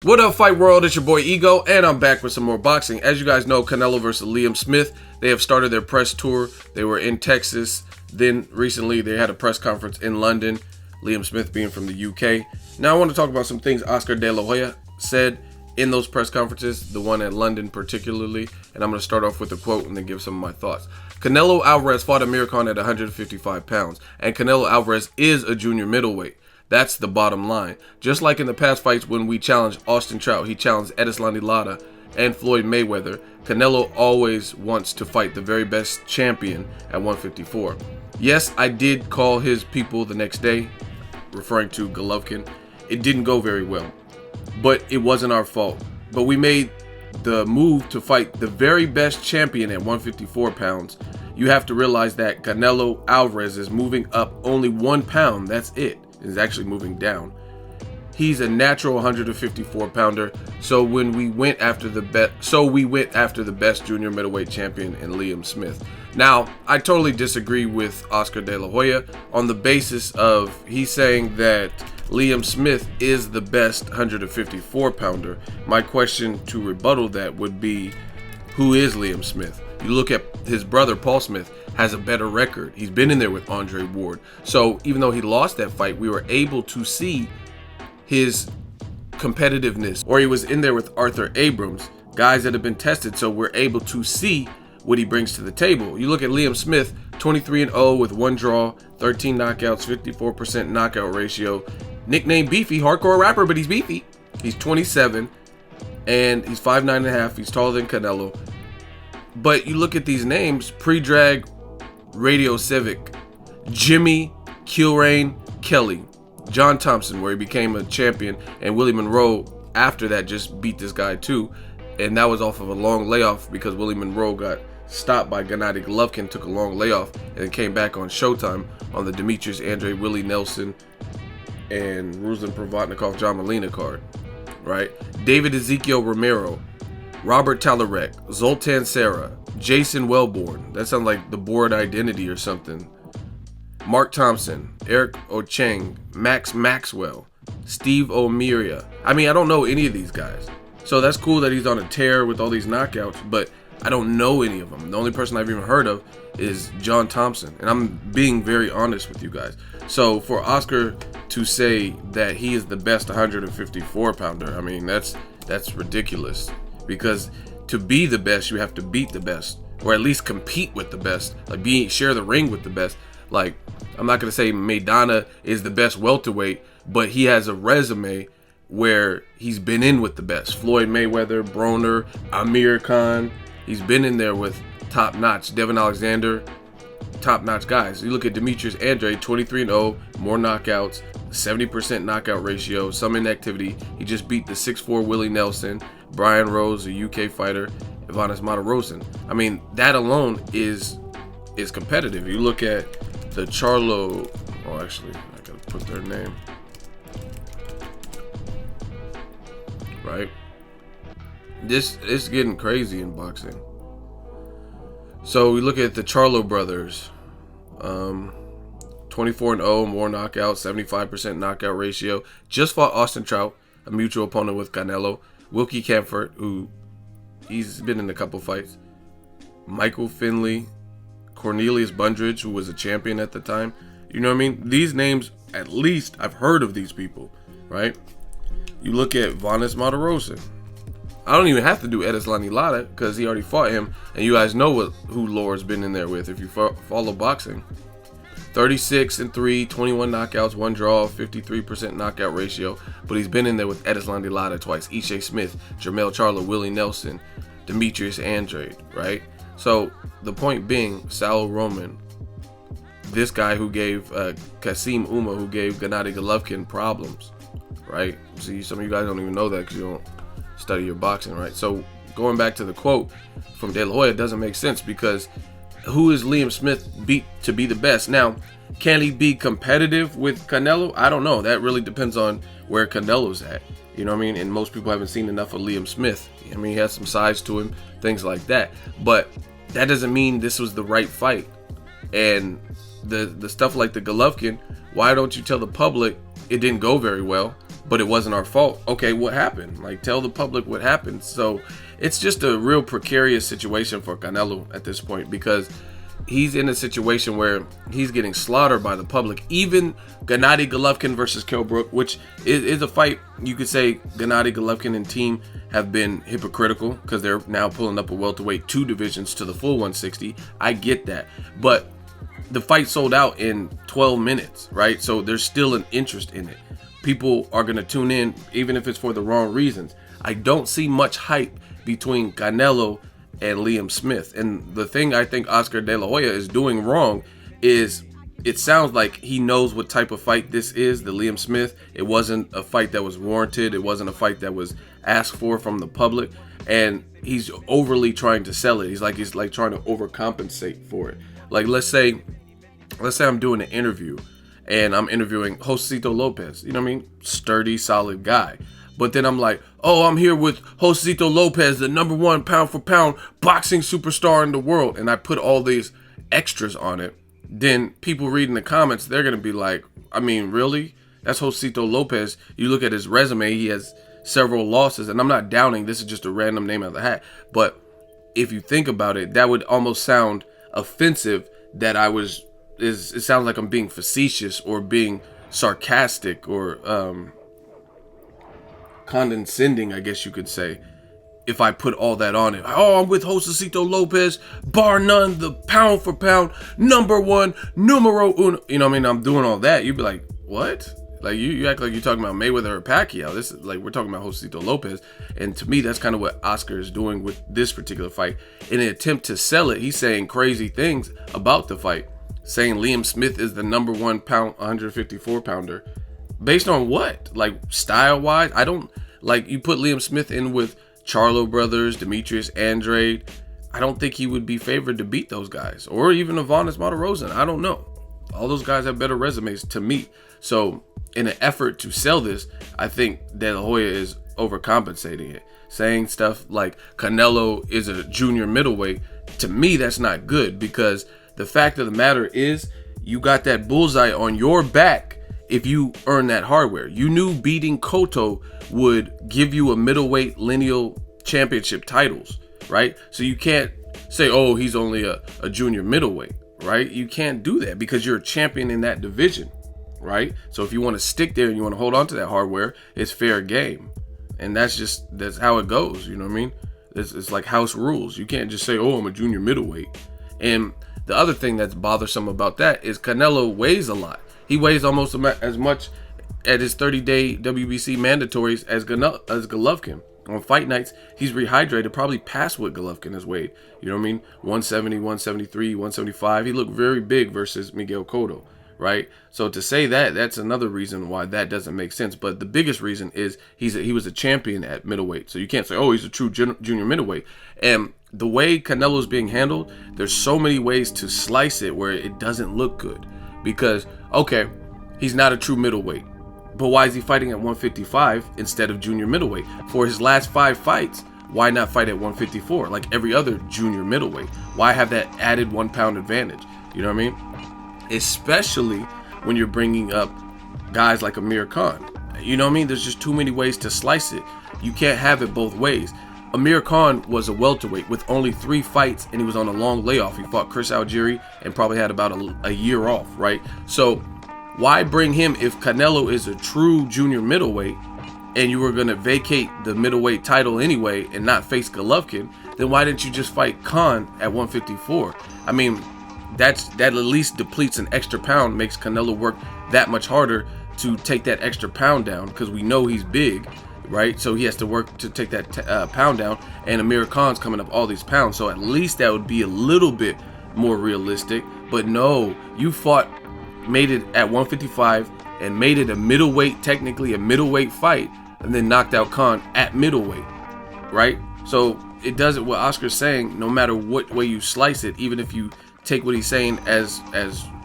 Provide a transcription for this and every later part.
What up, Fight World? It's your boy Ego, and I'm back with some more boxing. As you guys know, Canelo versus Liam Smith, they have started their press tour. They were in Texas. Then recently they had a press conference in London, Liam Smith being from the UK. Now I want to talk about some things Oscar De La Hoya said in those press conferences, the one at London particularly, and I'm going to start off with a quote and then give some of my thoughts. Canelo Alvarez fought Amir Khan at 155 pounds, and Canelo Alvarez is a junior middleweight. That's the bottom line. Just like in the past fights when we challenged Austin Trout, he challenged Erislandy Lara and Floyd Mayweather, Canelo always wants to fight the very best champion at 154. Yes, I did call his people the next day, referring to Golovkin. It didn't go very well, but it wasn't our fault. But we made the move to fight the very best champion at 154 pounds. You have to realize that Canelo Alvarez is moving up only 1 pound. That's it. Is actually moving down. He's a natural 154 pounder. So we went after the best junior middleweight champion in Liam Smith. Now, I totally disagree with Oscar De La Hoya on the basis of he's saying that Liam Smith is the best 154 pounder. My question to rebuttal that would be, who is Liam Smith? You look at his brother, Paul Smith, has a better record. He's been in there with Andre Ward. So even though he lost that fight, we were able to see his competitiveness. Or he was in there with Arthur Abrams, guys that have been tested, so we're able to see what he brings to the table. You look at Liam Smith, 23-0 with 1 draw, 13 knockouts, 54% knockout ratio. Nicknamed Beefy, hardcore rapper, but he's beefy. He's 27, and he's 5'9.5". He's taller than Canelo. But you look at these names, Predrag, Radio Civic, Jimmy Kilrain Kelly, John Thompson, where he became a champion, and Willie Monroe after that just beat this guy too. And that was off of a long layoff because Willie Monroe got stopped by Gennady Golovkin, took a long layoff, and then came back on Showtime on the Demetrius Andre, Willie Nelson, and Ruslan Provodnikov, John Molina card, right? David Ezekiel Romero, Robert Talarek, Zoltan Serra, Jason Wellborn. That sounds like the Board Identity or something. Mark Thompson, Eric Ocheng, Max Maxwell, Steve O'Meara. I mean, I don't know any of these guys. So that's cool that he's on a tear with all these knockouts, but I don't know any of them. The only person I've even heard of is John Thompson. And I'm being very honest with you guys. So for Oscar to say that he is the best 154 pounder, I mean, that's ridiculous. Because to be the best, you have to beat the best, or at least compete with the best, like share the ring with the best. Like, I'm not gonna say Maidana is the best welterweight, but he has a resume where he's been in with the best. Floyd Mayweather, Broner, Amir Khan. He's been in there with top-notch. Devin Alexander, top-notch guys. You look at Demetrius Andre, 23-0, more knockouts, 70% knockout ratio, some inactivity. He just beat the 6'4" Willie Nelson, Brian Rose, a UK fighter, Ivanis Matarosin. I mean, that alone is competitive. You look at the Charlo. Oh, actually, I gotta put their name. Right? It's getting crazy in boxing. So we look at the Charlo brothers. 24-0, more knockouts, 75% knockout ratio. Just fought Austin Trout, a mutual opponent with Canelo. Wilkie Camphert, who he's been in a couple fights. Michael Finley, Cornelius Bundridge, who was a champion at the time. You know what I mean? These names, at least I've heard of these people, right? You look at Vanis Matarosin. I don't even have to do Erislandy Lara because he already fought him, and you guys know who Lore's been in there with if you follow boxing. 36-3, 21 knockouts, 1 draw, 53% knockout ratio. But he's been in there with Erislandy Lara twice, Ishe Smith, Jermell Charlo, Willie Nelson, Demetrius Andrade, right? So the point being, Sal Roman, this guy who gave Kasim Uma, who gave Gennady Golovkin problems, right? See, some of you guys don't even know that because you don't study your boxing, right? So going back to the quote from De La Hoya, it doesn't make sense because who is Liam Smith beat to be the best? Now, can he be competitive with Canelo? I don't know. That really depends on where Canelo's at. You know what I mean? And most people haven't seen enough of Liam Smith. I mean, he has some size to him, things like that. But that doesn't mean this was the right fight. And the stuff like the Golovkin, why don't you tell the public it didn't go very well? but it wasn't our fault. Okay, what happened? Like, tell the public what happened. So it's just a real precarious situation for Canelo at this point, because he's in a situation where he's getting slaughtered by the public. Even Gennady Golovkin versus Kell Brook, which is a fight, you could say Gennady Golovkin and team have been hypocritical because they're now pulling up a welterweight 2 divisions to the full 160. I get that. But the fight sold out in 12 minutes, right? So there's still an interest in it. People are going to tune in, even if it's for the wrong reasons. I don't see much hype between Canelo and Liam Smith. And the thing I think Oscar De La Hoya is doing wrong is, it sounds like he knows what type of fight this is, the Liam Smith. It wasn't a fight that was warranted. It wasn't a fight that was asked for from the public. And he's overly trying to sell it. He's like trying to overcompensate for it. Like, let's say I'm doing an interview and I'm interviewing Josesito Lopez. You know what I mean? Sturdy, solid guy. But then I'm like, oh, I'm here with Josesito Lopez, the #1 pound for pound boxing superstar in the world. And I put all these extras on it. Then people reading the comments, they're going to be like, I mean, really? That's Josesito Lopez. You look at his resume, he has several losses. And I'm not downing, this is just a random name out of the hat. But if you think about it, that would almost sound offensive that it sounds like I'm being facetious or being sarcastic or condescending, I guess you could say, if I put all that on it. Oh, I'm with Josesito Lopez, bar none, the pound for pound #1, numero uno. You know what I mean? I'm doing all that. You'd be like, what? Like, you act like you're talking about Mayweather or Pacquiao. This is like, we're talking about Josesito Lopez. And to me, that's kind of what Oscar is doing with this particular fight. In an attempt to sell it, he's saying crazy things about the fight, saying Liam Smith is the #1 pound, 154 pounder. Based on what? Like, style-wise? I don't, like, you put Liam Smith in with Charlo brothers, Demetrius Andrade. I don't think he would be favored to beat those guys. Or even Avanes Martirosyan. I don't know. All those guys have better resumes to me. So, in an effort to sell this, I think De La Hoya is overcompensating it. Saying stuff like Canelo is a junior middleweight. To me, that's not good, because the fact of the matter is, you got that bullseye on your back if you earn that hardware. You knew beating Cotto would give you a middleweight lineal championship titles, right? So you can't say, oh, he's only a junior middleweight, right? You can't do that because you're a champion in that division, right? So if you want to stick there and you want to hold on to that hardware, it's fair game. And that's how it goes, you know what I mean? It's like house rules. You can't just say, oh, I'm a junior middleweight. And the other thing that's bothersome about that is Canelo weighs a lot. He weighs almost as much at his 30-day WBC mandatories as Golovkin. On fight nights, he's rehydrated, probably past what Golovkin has weighed. You know what I mean? 170, 173, 175. He looked very big versus Miguel Cotto, right? So to say that, that's another reason why that doesn't make sense. But the biggest reason is he was a champion at middleweight. So you can't say, oh, he's a true junior middleweight. And the way Canelo's being handled, there's so many ways to slice it where it doesn't look good. Because, okay, he's not a true middleweight, but why is he fighting at 155 instead of junior middleweight? For his last 5 fights, why not fight at 154 like every other junior middleweight? Why have that added 1 pound advantage? You know what I mean? Especially when you're bringing up guys like Amir Khan. You know what I mean? There's just too many ways to slice it. You can't have it both ways. Amir Khan was a welterweight with only 3 fights, and he was on a long layoff. He fought Chris Algieri and probably had about a year off, right? So why bring him if Canelo is a true junior middleweight and you were going to vacate the middleweight title anyway and not face Golovkin? Then why didn't you just fight Khan at 154? I mean, that at least depletes an extra pound, makes Canelo work that much harder to take that extra pound down, because we know he's big, right? So he has to work to take that pound down, and Amir Khan's coming up all these pounds. So at least that would be a little bit more realistic. But no, you made it at 155 and made it a middleweight, technically a middleweight fight, and then knocked out Khan at middleweight, right? So it doesn't, what Oscar's saying, no matter what way you slice it, even if you take what he's saying as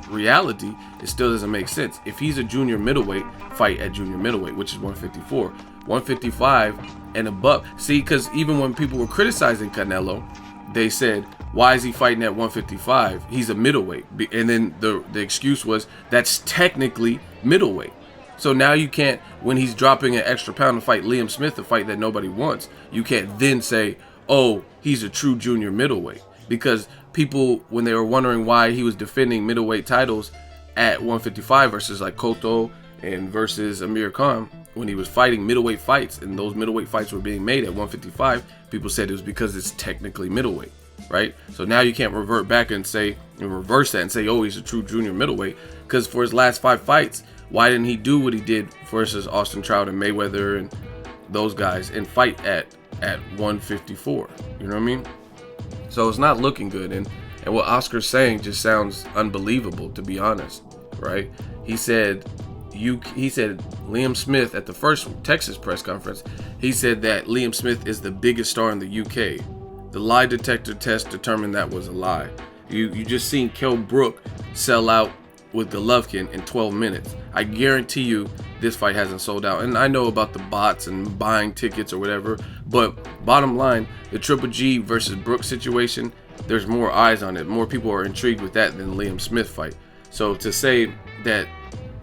reality, it still doesn't make sense. If he's a junior middleweight, fight at junior middleweight, which is 154. 155 and above. See, because even when people were criticizing Canelo, they said, why is he fighting at 155? He's a middleweight. And then the excuse was, that's technically middleweight. So now you can't, when he's dropping an extra pound to fight Liam Smith, a fight that nobody wants, you can't then say, oh, he's a true junior middleweight. Because people, when they were wondering why he was defending middleweight titles at 155 versus like Cotto and versus Amir Khan, when he was fighting middleweight fights and those middleweight fights were being made at 155, people said it was because it's technically middleweight, right? So now you can't revert back and say, and reverse that and say, oh, he's a true junior middleweight. Because for his last 5 fights, why didn't he do what he did versus Austin Trout and Mayweather and those guys and fight at 154? You know what I mean? So it's not looking good. And what Oscar's saying just sounds unbelievable, to be honest, right? He said Liam Smith at the first Texas press conference, he said that Liam Smith is the biggest star in the UK. The lie detector test determined that was a lie. You just seen Kell Brook sell out with Golovkin in 12 minutes. I guarantee you this fight hasn't sold out. And I know about the bots and buying tickets or whatever, but bottom line, the Triple G versus Brook situation, there's more eyes on it. More people are intrigued with that than the Liam Smith fight. So to say that,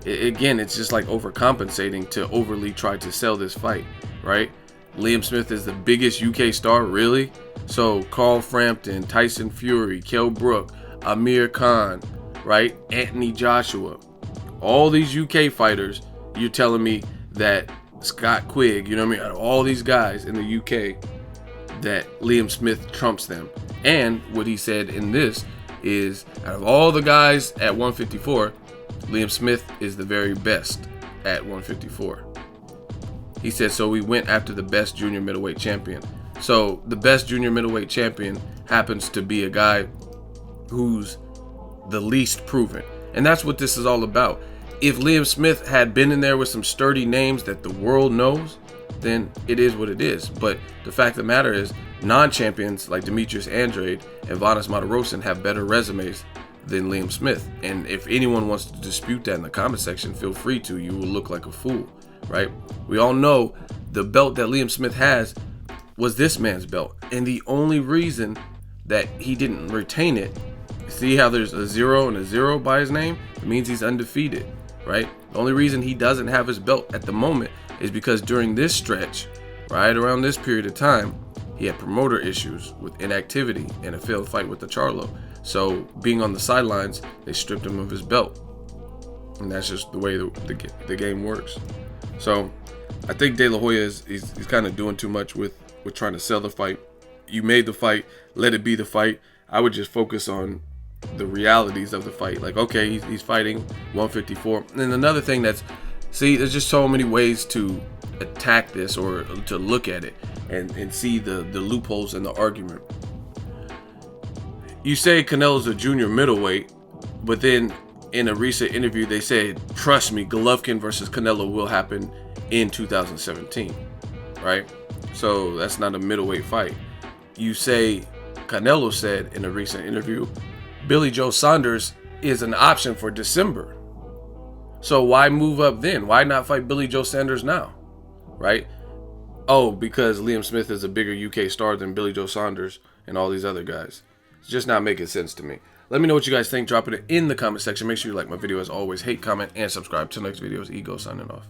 again, it's just like overcompensating to overly try to sell this fight, right? Liam Smith is the biggest UK star, really? So Carl Frampton, Tyson Fury, Kell Brook, Amir Khan, right? Anthony Joshua, all these UK fighters, you're telling me that Scott Quigg, you know what I mean? All these guys in the UK, that Liam Smith trumps them. And what he said in this is, out of all the guys at 154, Liam Smith is the very best at 154. He said, so we went after the best junior middleweight champion. So the best junior middleweight champion happens to be a guy who's the least proven. And that's what this is all about. If Liam Smith had been in there with some sturdy names that the world knows, then it is what it is. But the fact of the matter is, non-champions like Demetrius Andrade and Vanes Martirosyan have better resumes than Liam Smith. And if anyone wants to dispute that in the comment section, feel free to. You will look like a fool, right? We all know the belt that Liam Smith has was this man's belt. And the only reason that he didn't retain it, see how there's a 0 and a 0 by his name? It means he's undefeated, right? The only reason he doesn't have his belt at the moment is because during this stretch, right around this period of time, he had promoter issues with inactivity and a failed fight with the Charlo. So being on the sidelines, they stripped him of his belt. And that's just the way the game works. So I think De La Hoya he's kind of doing too much with trying to sell the fight. You made the fight, let it be the fight. I would just focus on the realities of the fight. Like, okay, he's fighting 154. And another thing there's just so many ways to attack this or to look at it and see the loopholes in the argument. You say Canelo's a junior middleweight, but then in a recent interview they said, trust me, Golovkin versus Canelo will happen in 2017, right? So that's not a middleweight fight. You say Canelo said in a recent interview, Billy Joe Saunders is an option for December. So why move up then? Why not fight Billy Joe Saunders now, right? Oh, because Liam Smith is a bigger UK star than Billy Joe Saunders and all these other guys. It's just not making sense to me. Let me know what you guys think. Drop it in the comment section. Make sure you like my video as always. Hate, comment, and subscribe. Till next video, it's Ego signing off.